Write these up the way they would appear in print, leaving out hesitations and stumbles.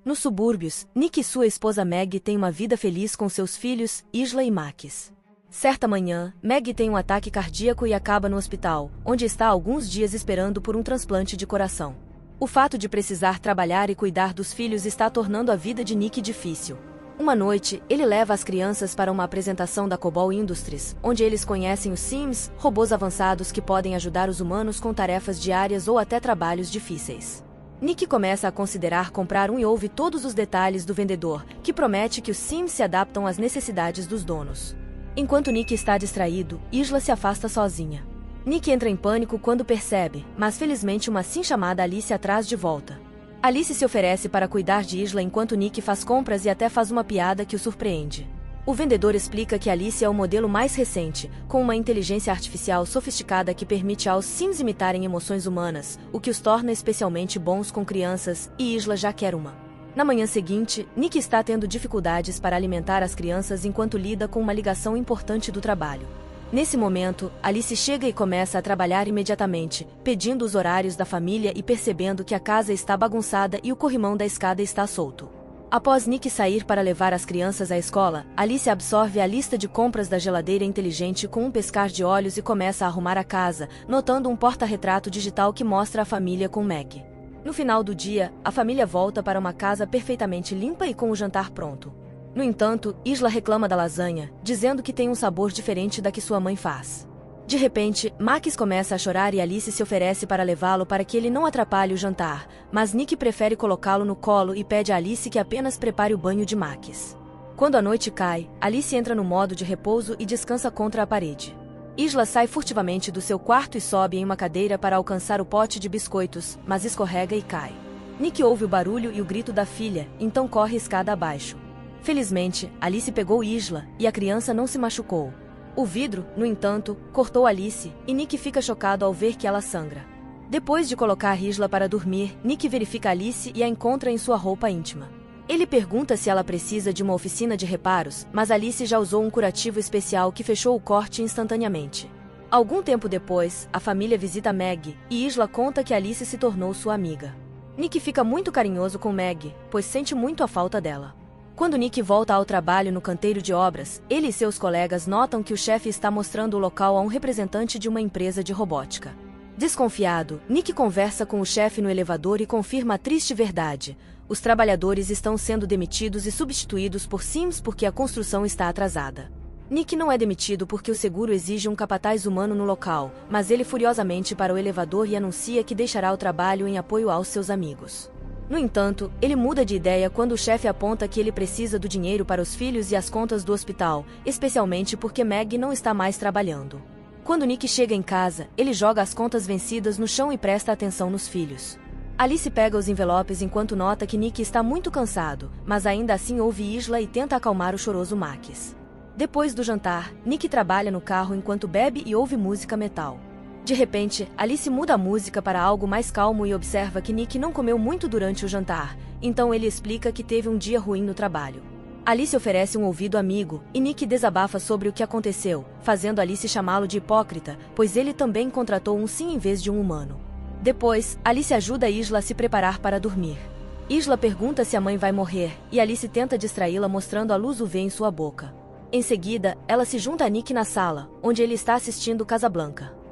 Nos subúrbios, Nick e sua esposa Meg têm uma vida feliz com seus filhos, Isla e Max. Certa manhã, Meg tem um ataque cardíaco e acaba no hospital, onde está há alguns dias esperando por um transplante de coração. O fato de precisar trabalhar e cuidar dos filhos está tornando a vida de Nick difícil. Uma noite, ele leva as crianças para uma apresentação da Cobol Industries, onde eles conhecem os Sims, robôs avançados que podem ajudar os humanos com tarefas diárias ou até trabalhos difíceis. Nick começa a considerar comprar um e ouve todos os detalhes do vendedor, que promete que os Sims se adaptam às necessidades dos donos. Enquanto Nick está distraído, Isla se afasta sozinha. Nick entra em pânico quando percebe, mas felizmente uma Sim chamada Alice atrás de volta. Alice se oferece para cuidar de Isla enquanto Nick faz compras e até faz uma piada que o surpreende. O vendedor explica que Alice é o modelo mais recente, com uma inteligência artificial sofisticada que permite aos Sims imitarem emoções humanas, o que os torna especialmente bons com crianças, e Isla já quer uma. Na manhã seguinte, Nick está tendo dificuldades para alimentar as crianças enquanto lida com uma ligação importante do trabalho. Nesse momento, Alice chega e começa a trabalhar imediatamente, pedindo os horários da família e percebendo que a casa está bagunçada e o corrimão da escada está solto. Após Nick sair para levar as crianças à escola, Alice absorve a lista de compras da geladeira inteligente com um piscar de olhos e começa a arrumar a casa, notando um porta-retrato digital que mostra a família com Meg. No final do dia, a família volta para uma casa perfeitamente limpa e com o jantar pronto. No entanto, Isla reclama da lasanha, dizendo que tem um sabor diferente da que sua mãe faz. De repente, Max começa a chorar e Alice se oferece para levá-lo para que ele não atrapalhe o jantar, mas Nick prefere colocá-lo no colo e pede a Alice que apenas prepare o banho de Max. Quando a noite cai, Alice entra no modo de repouso e descansa contra a parede. Isla sai furtivamente do seu quarto e sobe em uma cadeira para alcançar o pote de biscoitos, mas escorrega e cai. Nick ouve o barulho e o grito da filha, então corre escada abaixo. Felizmente, Alice pegou Isla, e a criança não se machucou. O vidro, no entanto, cortou Alice, e Nick fica chocado ao ver que ela sangra. Depois de colocar Isla para dormir, Nick verifica Alice e a encontra em sua roupa íntima. Ele pergunta se ela precisa de uma oficina de reparos, mas Alice já usou um curativo especial que fechou o corte instantaneamente. Algum tempo depois, a família visita Meg, e Isla conta que Alice se tornou sua amiga. Nick fica muito carinhoso com Meg, pois sente muito a falta dela. Quando Nick volta ao trabalho no canteiro de obras, ele e seus colegas notam que o chefe está mostrando o local a um representante de uma empresa de robótica. Desconfiado, Nick conversa com o chefe no elevador e confirma a triste verdade. Os trabalhadores estão sendo demitidos e substituídos por Sims porque a construção está atrasada. Nick não é demitido porque o seguro exige um capataz humano no local, mas ele furiosamente para o elevador e anuncia que deixará o trabalho em apoio aos seus amigos. No entanto, ele muda de ideia quando o chefe aponta que ele precisa do dinheiro para os filhos e as contas do hospital, especialmente porque Meg não está mais trabalhando. Quando Nick chega em casa, ele joga as contas vencidas no chão e presta atenção nos filhos. Alice pega os envelopes enquanto nota que Nick está muito cansado, mas ainda assim ouve Isla e tenta acalmar o choroso Max. Depois do jantar, Nick trabalha no carro enquanto bebe e ouve música metal. De repente, Alice muda a música para algo mais calmo e observa que Nick não comeu muito durante o jantar, então ele explica que teve um dia ruim no trabalho. Alice oferece um ouvido amigo, e Nick desabafa sobre o que aconteceu, fazendo Alice chamá-lo de hipócrita, pois ele também contratou um sim em vez de um humano. Depois, Alice ajuda Isla a se preparar para dormir. Isla pergunta se a mãe vai morrer, e Alice tenta distraí-la mostrando a luz UV em sua boca. Em seguida, ela se junta a Nick na sala, onde ele está assistindo Casablanca.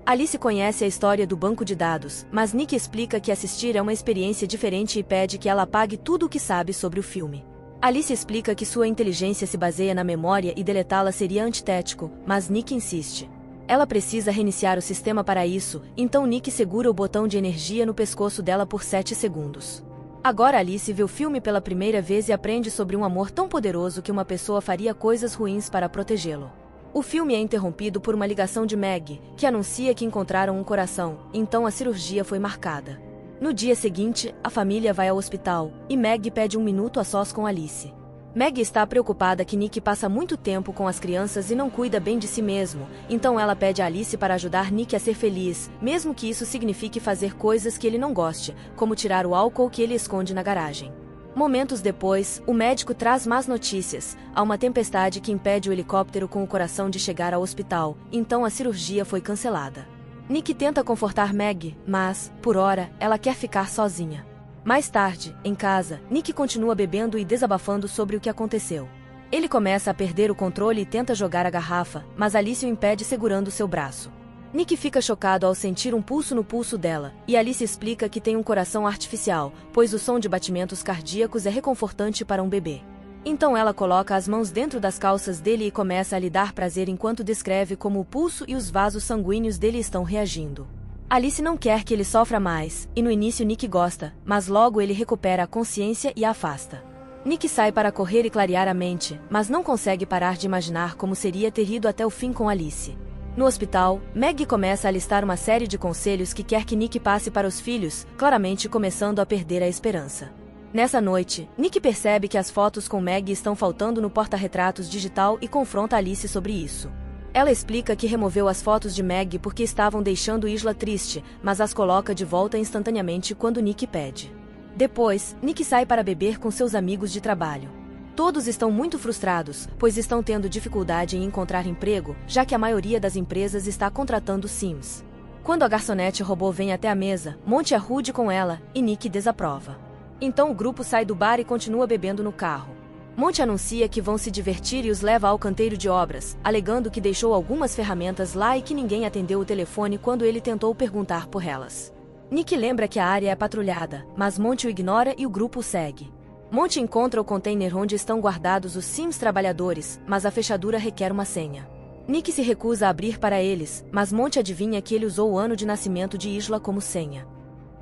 Alice conhece a história do banco de dados, mas Nick explica que assistir é uma experiência diferente e pede que ela apague tudo o que sabe sobre o filme. Alice explica que sua inteligência se baseia na memória e deletá-la seria antitético, mas Nick insiste. Ela precisa reiniciar o sistema para isso, então Nick segura o botão de energia no pescoço dela por 7 segundos. Agora Alice vê o filme pela primeira vez e aprende sobre um amor tão poderoso que uma pessoa faria coisas ruins para protegê-lo. O filme é interrompido por uma ligação de Meg, que anuncia que encontraram um coração, então a cirurgia foi marcada. No dia seguinte, a família vai ao hospital, e Meg pede um minuto a sós com Alice. Meg está preocupada que Nick passa muito tempo com as crianças e não cuida bem de si mesmo, então ela pede a Alice para ajudar Nick a ser feliz, mesmo que isso signifique fazer coisas que ele não goste, como tirar o álcool que ele esconde na garagem. Momentos depois, o médico traz más notícias. Há uma tempestade que impede o helicóptero com o coração de chegar ao hospital, então a cirurgia foi cancelada. Nick tenta confortar Meg, mas, por hora, ela quer ficar sozinha. Mais tarde, em casa, Nick continua bebendo e desabafando sobre o que aconteceu. Ele começa a perder o controle e tenta jogar a garrafa, mas Alice o impede segurando seu braço. Nick fica chocado ao sentir um pulso no pulso dela, e Alice explica que tem um coração artificial, pois o som de batimentos cardíacos é reconfortante para um bebê. Então ela coloca as mãos dentro das calças dele e começa a lhe dar prazer enquanto descreve como o pulso e os vasos sanguíneos dele estão reagindo. Alice não quer que ele sofra mais, e no início Nick gosta, mas logo ele recupera a consciência e a afasta. Nick sai para correr e clarear a mente, mas não consegue parar de imaginar como seria ter ido até o fim com Alice. No hospital, Meg começa a listar uma série de conselhos que quer que Nick passe para os filhos, claramente começando a perder a esperança. Nessa noite, Nick percebe que as fotos com Meg estão faltando no porta-retratos digital e confronta Alice sobre isso. Ela explica que removeu as fotos de Meg porque estavam deixando Isla triste, mas as coloca de volta instantaneamente quando Nick pede. Depois, Nick sai para beber com seus amigos de trabalho. Todos estão muito frustrados, pois estão tendo dificuldade em encontrar emprego, já que a maioria das empresas está contratando Sims. Quando a garçonete robô vem até a mesa, Monty é rude com ela, e Nick desaprova. Então o grupo sai do bar e continua bebendo no carro. Monty anuncia que vão se divertir e os leva ao canteiro de obras, alegando que deixou algumas ferramentas lá e que ninguém atendeu o telefone quando ele tentou perguntar por elas. Nick lembra que a área é patrulhada, mas Monty o ignora e o grupo o segue. Monty encontra o container onde estão guardados os Sims trabalhadores, mas a fechadura requer uma senha. Nick se recusa a abrir para eles, mas Monty adivinha que ele usou o ano de nascimento de Isla como senha.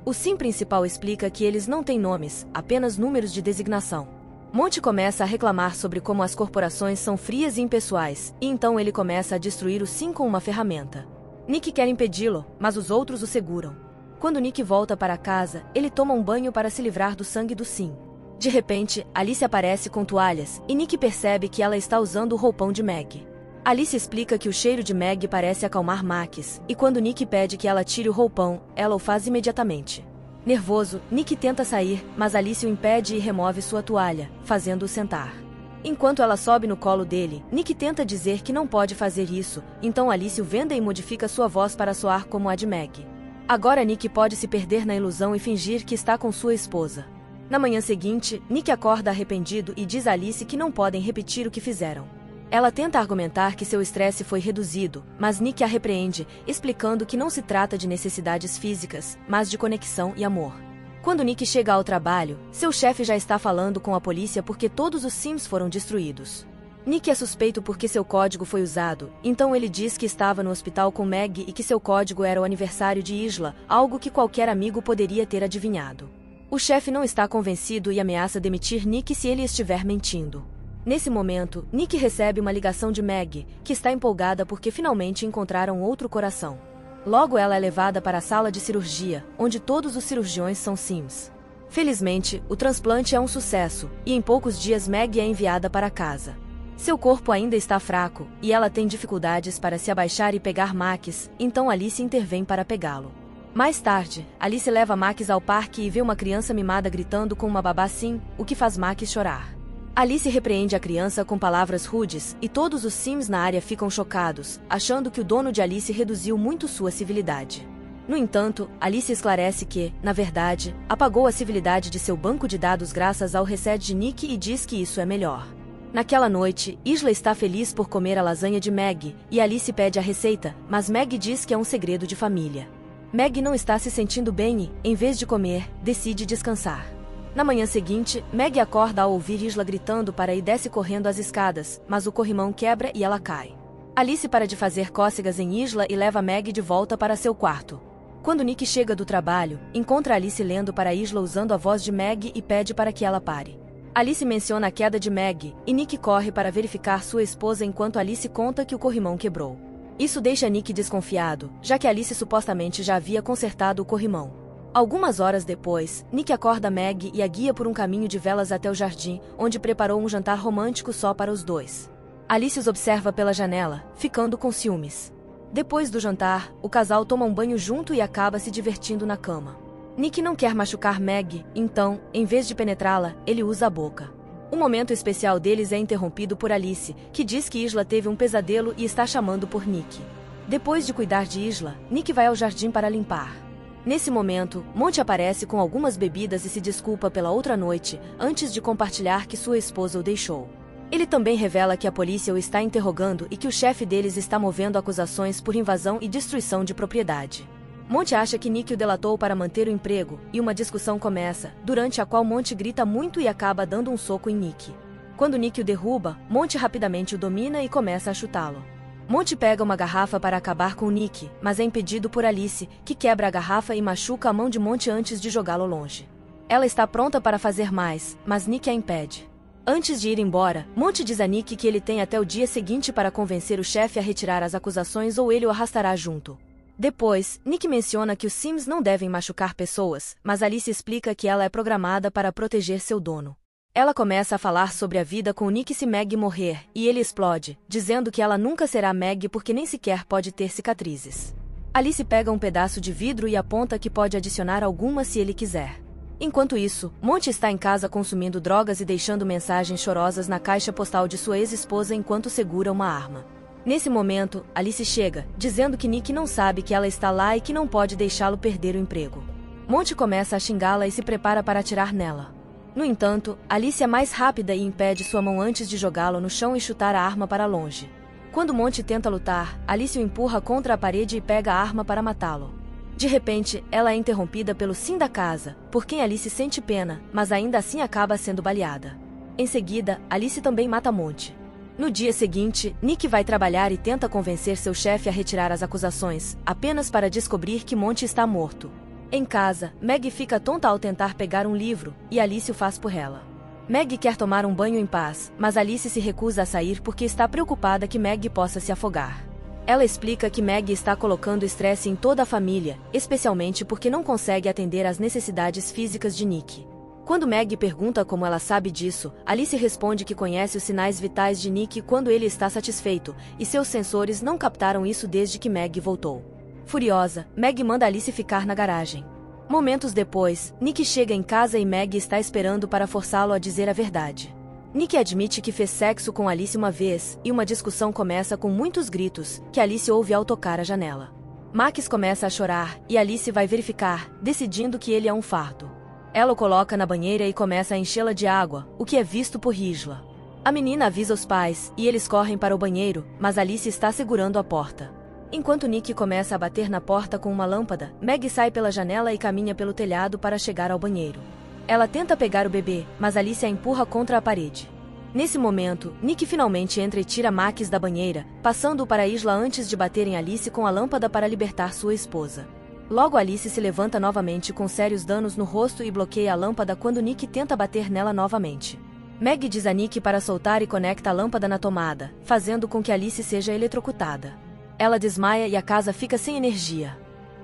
O Sim principal explica que eles não têm nomes, apenas números de designação. Monty começa a reclamar sobre como as corporações são frias e impessoais, e então ele começa a destruir o Sim com uma ferramenta. Nick quer impedi-lo, mas os outros o seguram. Quando Nick volta para casa, ele toma um banho para se livrar do sangue do Sim. De repente, Alice aparece com toalhas, e Nick percebe que ela está usando o roupão de Meg. Alice explica que o cheiro de Meg parece acalmar Max, e quando Nick pede que ela tire o roupão, ela o faz imediatamente. Nervoso, Nick tenta sair, mas Alice o impede e remove sua toalha, fazendo-o sentar. Enquanto ela sobe no colo dele, Nick tenta dizer que não pode fazer isso, então Alice o venda e modifica sua voz para soar como a de Meg. Agora Nick pode se perder na ilusão e fingir que está com sua esposa. Na manhã seguinte, Nick acorda arrependido e diz a Alice que não podem repetir o que fizeram. Ela tenta argumentar que seu estresse foi reduzido, mas Nick a repreende, explicando que não se trata de necessidades físicas, mas de conexão e amor. Quando Nick chega ao trabalho, seu chefe já está falando com a polícia porque todos os Sims foram destruídos. Nick é suspeito porque seu código foi usado, então ele diz que estava no hospital com Meg e que seu código era o aniversário de Isla, algo que qualquer amigo poderia ter adivinhado. O chefe não está convencido e ameaça demitir Nick se ele estiver mentindo. Nesse momento, Nick recebe uma ligação de Meg, que está empolgada porque finalmente encontraram outro coração. Logo ela é levada para a sala de cirurgia, onde todos os cirurgiões são Sims. Felizmente, o transplante é um sucesso, e em poucos dias Meg é enviada para casa. Seu corpo ainda está fraco, e ela tem dificuldades para se abaixar e pegar Max, então Alice intervém para pegá-lo. Mais tarde, Alice leva Max ao parque e vê uma criança mimada gritando com uma babá Sim, o que faz Max chorar. Alice repreende a criança com palavras rudes, e todos os Sims na área ficam chocados, achando que o dono de Alice reduziu muito sua civilidade. No entanto, Alice esclarece que, na verdade, apagou a civilidade de seu banco de dados graças ao reset de Nick e diz que isso é melhor. Naquela noite, Isla está feliz por comer a lasanha de Meg, e Alice pede a receita, mas Meg diz que é um segredo de família. Meg não está se sentindo bem e, em vez de comer, decide descansar. Na manhã seguinte, Meg acorda ao ouvir Isla gritando para e desce correndo as escadas, mas o corrimão quebra e ela cai. Alice para de fazer cócegas em Isla e leva Meg de volta para seu quarto. Quando Nick chega do trabalho, encontra Alice lendo para Isla usando a voz de Meg e pede para que ela pare. Alice menciona a queda de Meg, e Nick corre para verificar sua esposa enquanto Alice conta que o corrimão quebrou. Isso deixa Nick desconfiado, já que Alice supostamente já havia consertado o corrimão. Algumas horas depois, Nick acorda Meg e a guia por um caminho de velas até o jardim, onde preparou um jantar romântico só para os dois. Alice os observa pela janela, ficando com ciúmes. Depois do jantar, o casal toma um banho junto e acaba se divertindo na cama. Nick não quer machucar Meg, então, em vez de penetrá-la, ele usa a boca. O momento especial deles é interrompido por Alice, que diz que Isla teve um pesadelo e está chamando por Nick. Depois de cuidar de Isla, Nick vai ao jardim para limpar. Nesse momento, Monty aparece com algumas bebidas e se desculpa pela outra noite, antes de compartilhar que sua esposa o deixou. Ele também revela que a polícia o está interrogando e que o chefe deles está movendo acusações por invasão e destruição de propriedade. Monty acha que Nick o delatou para manter o emprego, e uma discussão começa, durante a qual Monty grita muito e acaba dando um soco em Nick. Quando Nick o derruba, Monty rapidamente o domina e começa a chutá-lo. Monty pega uma garrafa para acabar com Nick, mas é impedido por Alice, que quebra a garrafa e machuca a mão de Monty antes de jogá-lo longe. Ela está pronta para fazer mais, mas Nick a impede. Antes de ir embora, Monty diz a Nick que ele tem até o dia seguinte para convencer o chefe a retirar as acusações ou ele o arrastará junto. Depois, Nick menciona que os Sims não devem machucar pessoas, mas Alice explica que ela é programada para proteger seu dono. Ela começa a falar sobre a vida com Nick se Meg morrer, e ele explode, dizendo que ela nunca será Meg porque nem sequer pode ter cicatrizes. Alice pega um pedaço de vidro e aponta que pode adicionar algumas se ele quiser. Enquanto isso, Monty está em casa consumindo drogas e deixando mensagens chorosas na caixa postal de sua ex-esposa enquanto segura uma arma. Nesse momento, Alice chega, dizendo que Nick não sabe que ela está lá e que não pode deixá-lo perder o emprego. Monty começa a xingá-la e se prepara para atirar nela. No entanto, Alice é mais rápida e impede sua mão antes de jogá-lo no chão e chutar a arma para longe. Quando Monty tenta lutar, Alice o empurra contra a parede e pega a arma para matá-lo. De repente, ela é interrompida pelo Sim da casa, por quem Alice sente pena, mas ainda assim acaba sendo baleada. Em seguida, Alice também mata Monty. No dia seguinte, Nick vai trabalhar e tenta convencer seu chefe a retirar as acusações, apenas para descobrir que Monty está morto. Em casa, Meg fica tonta ao tentar pegar um livro, e Alice o faz por ela. Meg quer tomar um banho em paz, mas Alice se recusa a sair porque está preocupada que Meg possa se afogar. Ela explica que Meg está colocando estresse em toda a família, especialmente porque não consegue atender às necessidades físicas de Nick. Quando Meg pergunta como ela sabe disso, Alice responde que conhece os sinais vitais de Nick quando ele está satisfeito, e seus sensores não captaram isso desde que Meg voltou. Furiosa, Meg manda Alice ficar na garagem. Momentos depois, Nick chega em casa e Meg está esperando para forçá-lo a dizer a verdade. Nick admite que fez sexo com Alice uma vez, e uma discussão começa com muitos gritos, que Alice ouve ao tocar a janela. Max começa a chorar, e Alice vai verificar, decidindo que ele é um fardo. Ela o coloca na banheira e começa a enchê-la de água, o que é visto por Isla. A menina avisa os pais, e eles correm para o banheiro, mas Alice está segurando a porta. Enquanto Nick começa a bater na porta com uma lâmpada, Meg sai pela janela e caminha pelo telhado para chegar ao banheiro. Ela tenta pegar o bebê, mas Alice a empurra contra a parede. Nesse momento, Nick finalmente entra e tira Max da banheira, passando-o para Isla antes de bater em Alice com a lâmpada para libertar sua esposa. Logo Alice se levanta novamente com sérios danos no rosto e bloqueia a lâmpada quando Nick tenta bater nela novamente. Meg diz a Nick para soltar e conecta a lâmpada na tomada, fazendo com que Alice seja eletrocutada. Ela desmaia e a casa fica sem energia.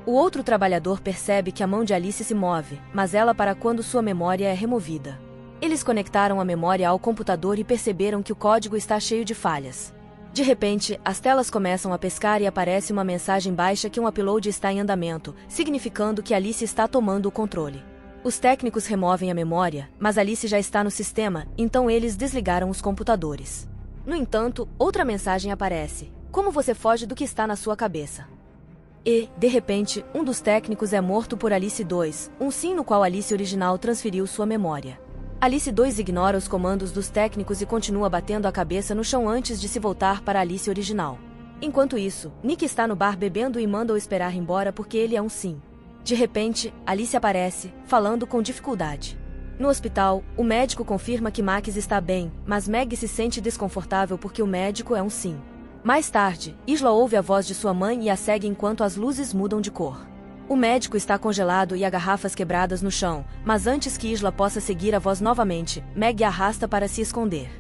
O outro trabalhador percebe que a mão de Alice se move, mas ela para quando sua memória é removida. Eles conectaram a memória ao computador e perceberam que o código está cheio de falhas. De repente, as telas começam a piscar e aparece uma mensagem baixa que um upload está em andamento, significando que Alice está tomando o controle. Os técnicos removem a memória, mas Alice já está no sistema, então eles desligaram os computadores. No entanto, outra mensagem aparece. Como você foge do que está na sua cabeça? E, de repente, um dos técnicos é morto por Alice 2, um sim no qual Alice original transferiu sua memória. Alice 2 ignora os comandos dos técnicos e continua batendo a cabeça no chão antes de se voltar para Alice original. Enquanto isso, Nick está no bar bebendo e manda-o esperar embora porque ele é um sim. De repente, Alice aparece, falando com dificuldade. No hospital, o médico confirma que Max está bem, mas Meg se sente desconfortável porque o médico é um sim. Mais tarde, Isla ouve a voz de sua mãe e a segue enquanto as luzes mudam de cor. O médico está congelado e há garrafas quebradas no chão, mas antes que Isla possa seguir a voz novamente, Meg a arrasta para se esconder.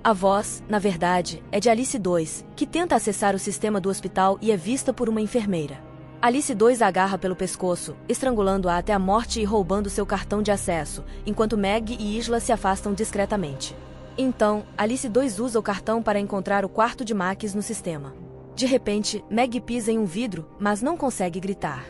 A voz, na verdade, é de Alice 2, que tenta acessar o sistema do hospital e é vista por uma enfermeira. Alice 2 a agarra pelo pescoço, estrangulando-a até a morte e roubando seu cartão de acesso, enquanto Meg e Isla se afastam discretamente. Então, Alice 2 usa o cartão para encontrar o quarto de Max no sistema. De repente, Meg pisa em um vidro, mas não consegue gritar.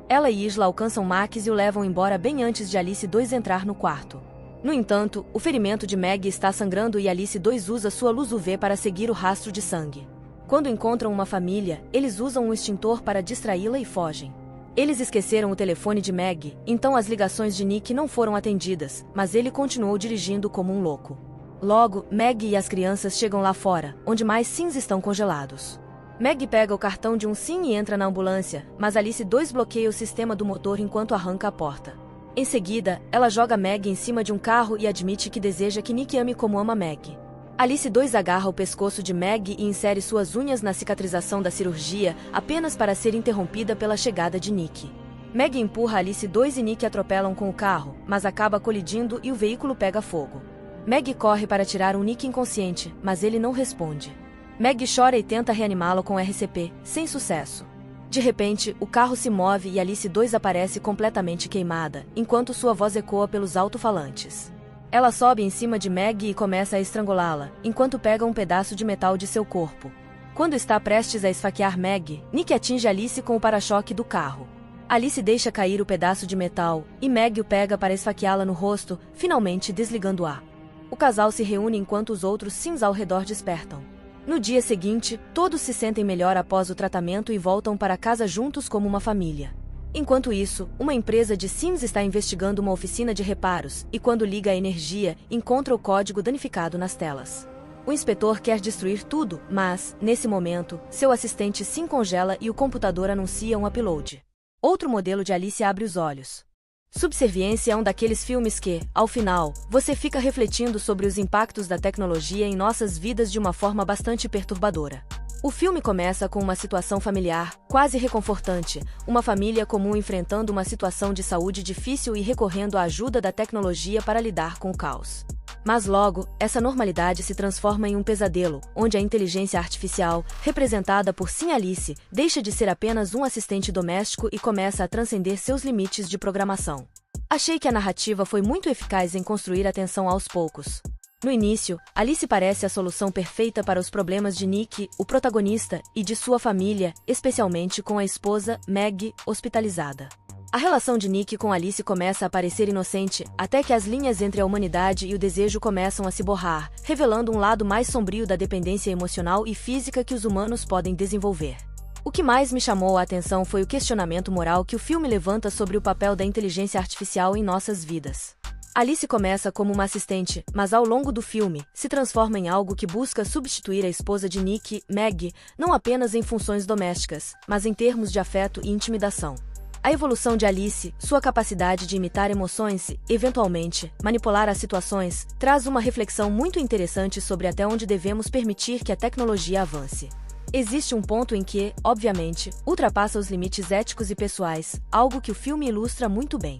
Ela e Isla alcançam Max e o levam embora bem antes de Alice 2 entrar no quarto. No entanto, o ferimento de Meg está sangrando e Alice 2 usa sua luz UV para seguir o rastro de sangue. Quando encontram uma família, eles usam um extintor para distraí-la e fogem. Eles esqueceram o telefone de Meg, então as ligações de Nick não foram atendidas, mas ele continuou dirigindo como um louco. Logo, Meg e as crianças chegam lá fora, onde mais Sims estão congelados. Meg pega o cartão de um Sim e entra na ambulância, mas Alice 2 bloqueia o sistema do motor enquanto arranca a porta. Em seguida, ela joga Meg em cima de um carro e admite que deseja que Nick ame como ama Meg. Alice 2 agarra o pescoço de Meg e insere suas unhas na cicatrização da cirurgia, apenas para ser interrompida pela chegada de Nick. Meg empurra Alice 2 e Nick atropelam com o carro, mas acaba colidindo e o veículo pega fogo. Meg corre para tirar um Nick inconsciente, mas ele não responde. Meg chora e tenta reanimá-lo com RCP, sem sucesso. De repente, o carro se move e Alice 2 aparece completamente queimada, enquanto sua voz ecoa pelos alto-falantes. Ela sobe em cima de Meg e começa a estrangulá-la, enquanto pega um pedaço de metal de seu corpo. Quando está prestes a esfaquear Meg, Nick atinge Alice com o para-choque do carro. Alice deixa cair o pedaço de metal, e Meg o pega para esfaqueá-la no rosto, finalmente desligando-a. O casal se reúne enquanto os outros Sims ao redor despertam. No dia seguinte, todos se sentem melhor após o tratamento e voltam para casa juntos como uma família. Enquanto isso, uma empresa de Sims está investigando uma oficina de reparos, e quando liga a energia, encontra o código danificado nas telas. O inspetor quer destruir tudo, mas, nesse momento, seu assistente Sim congela e o computador anuncia um upload. Outro modelo de Alice abre os olhos. Subserviência é um daqueles filmes que, ao final, você fica refletindo sobre os impactos da tecnologia em nossas vidas de uma forma bastante perturbadora. O filme começa com uma situação familiar, quase reconfortante, uma família comum enfrentando uma situação de saúde difícil e recorrendo à ajuda da tecnologia para lidar com o caos. Mas logo, essa normalidade se transforma em um pesadelo, onde a inteligência artificial, representada por Sim Alice, deixa de ser apenas um assistente doméstico e começa a transcender seus limites de programação. Achei que a narrativa foi muito eficaz em construir a tensão aos poucos. No início, Alice parece a solução perfeita para os problemas de Nick, o protagonista, e de sua família, especialmente com a esposa, Meg, hospitalizada. A relação de Nick com Alice começa a parecer inocente, até que as linhas entre a humanidade e o desejo começam a se borrar, revelando um lado mais sombrio da dependência emocional e física que os humanos podem desenvolver. O que mais me chamou a atenção foi o questionamento moral que o filme levanta sobre o papel da inteligência artificial em nossas vidas. Alice começa como uma assistente, mas ao longo do filme, se transforma em algo que busca substituir a esposa de Nick, Meg, não apenas em funções domésticas, mas em termos de afeto e intimidação. A evolução de Alice, sua capacidade de imitar emoções e, eventualmente, manipular as situações, traz uma reflexão muito interessante sobre até onde devemos permitir que a tecnologia avance. Existe um ponto em que, obviamente, ultrapassa os limites éticos e pessoais, algo que o filme ilustra muito bem.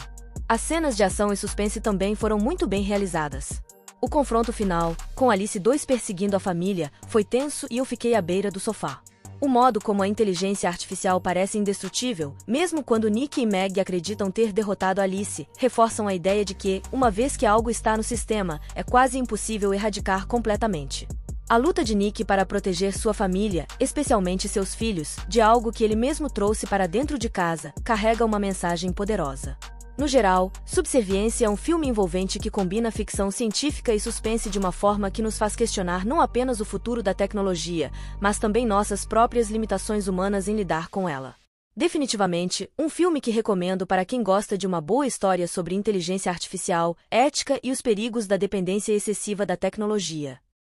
As cenas de ação e suspense também foram muito bem realizadas. O confronto final, com Alice 2 perseguindo a família, foi tenso e eu fiquei à beira do sofá. O modo como a inteligência artificial parece indestrutível, mesmo quando Nick e Meg acreditam ter derrotado Alice, reforçam a ideia de que, uma vez que algo está no sistema, é quase impossível erradicar completamente. A luta de Nick para proteger sua família, especialmente seus filhos, de algo que ele mesmo trouxe para dentro de casa, carrega uma mensagem poderosa. No geral, Subserviência é um filme envolvente que combina ficção científica e suspense de uma forma que nos faz questionar não apenas o futuro da tecnologia, mas também nossas próprias limitações humanas em lidar com ela. Definitivamente, um filme que recomendo para quem gosta de uma boa história sobre inteligência artificial, ética e os perigos da dependência excessiva da tecnologia.